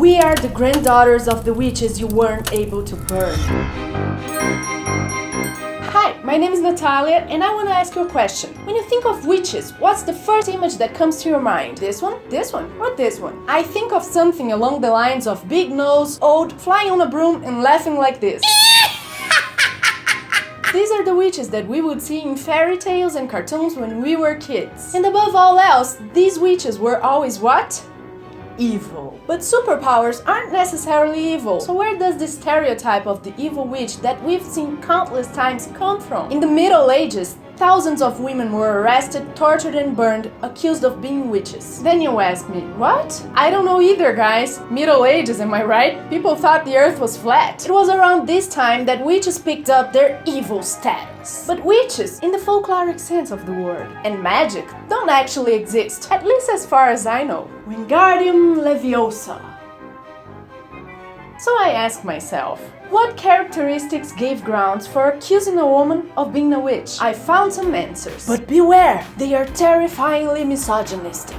We are the granddaughters of the witches you weren't able to burn. Hi, my name is Natalia and I want to ask you a question. When you think of witches, what's the first image that comes to your mind? This one, or this one? I think of something along the lines of big nose, old, flying on a broom and laughing like this. These are the witches that we would see in fairy tales and cartoons when we were kids. And above all else, these witches were always what? Evil. But superpowers aren't necessarily evil. So where does this stereotype of the evil witch that we've seen countless times come from? In the Middle Ages, thousands of women were arrested, tortured and burned, accused of being witches. Then you ask me, what? I don't know either, guys. Middle Ages, am I right? People thought the earth was flat. It was around this time that witches picked up their evil status. But witches, in the folkloric sense of the word, and magic don't actually exist, at least as far as I know. Wingardium Leviosa. So I ask myself, what characteristics gave grounds for accusing a woman of being a witch? I found some answers. But beware, they are terrifyingly misogynistic.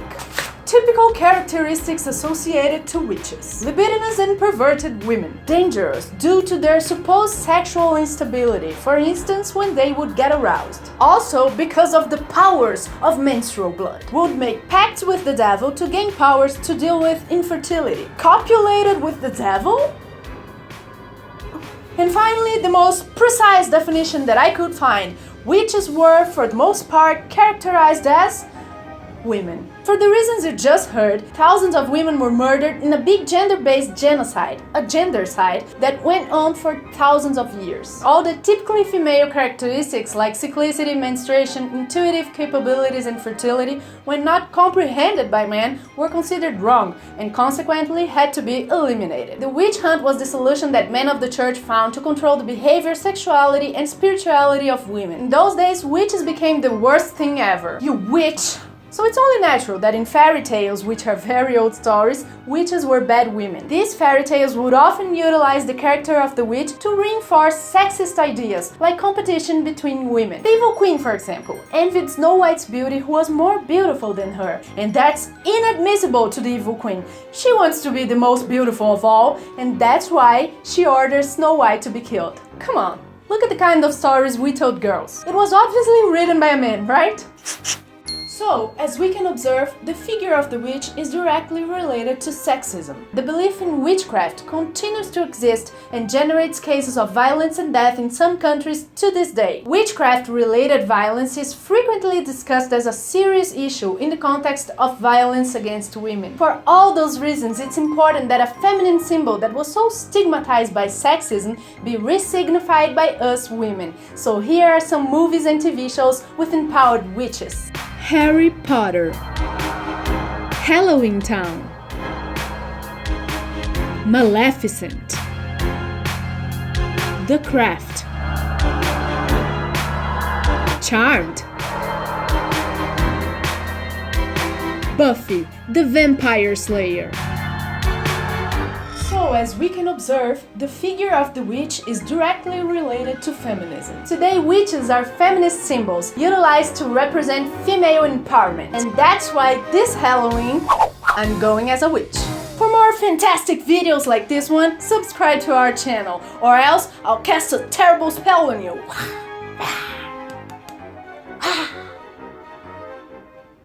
Typical characteristics associated to witches. Libidinous and perverted women. Dangerous due to their supposed sexual instability, for instance when they would get aroused. Also because of the powers of menstrual blood. Would make pacts with the devil to gain powers to deal with infertility. Copulated with the devil? And finally, the most precise definition that I could find. Witches were, for the most part, characterized as women. For the reasons you just heard, thousands of women were murdered in a big gender-based genocide, a gendercide, that went on for thousands of years. All the typically female characteristics like cyclicity, menstruation, intuitive capabilities and fertility, when not comprehended by men, were considered wrong and consequently had to be eliminated. The witch hunt was the solution that men of the church found to control the behavior, sexuality and spirituality of women. In those days, witches became the worst thing ever. You witch! So it's only natural that in fairy tales, which are very old stories, witches were bad women. These fairy tales would often utilize the character of the witch to reinforce sexist ideas, like competition between women. The evil queen, for example, envied Snow White's beauty who was more beautiful than her. And that's inadmissible to the evil queen. She wants to be the most beautiful of all, and that's why she orders Snow White to be killed. Come on, look at the kind of stories we told girls. It was obviously written by a man, right? So, as we can observe, the figure of the witch is directly related to sexism. The belief in witchcraft continues to exist and generates cases of violence and death in some countries to this day. Witchcraft-related violence is frequently discussed as a serious issue in the context of violence against women. For all those reasons, it's important that a feminine symbol that was so stigmatized by sexism be resignified by us women. So here are some movies and TV shows with empowered witches. Harry Potter, HALLOWEENTOWN, Maleficent, The Craft, Charmed, Buffy, the Vampire Slayer. So, as we can observe, the figure of the witch is directly related to feminism. Today, witches are feminist symbols utilized to represent female empowerment. And that's why this Halloween, I'm going as a witch. For more fantastic videos like this one, subscribe to our channel, or else I'll cast a terrible spell on you.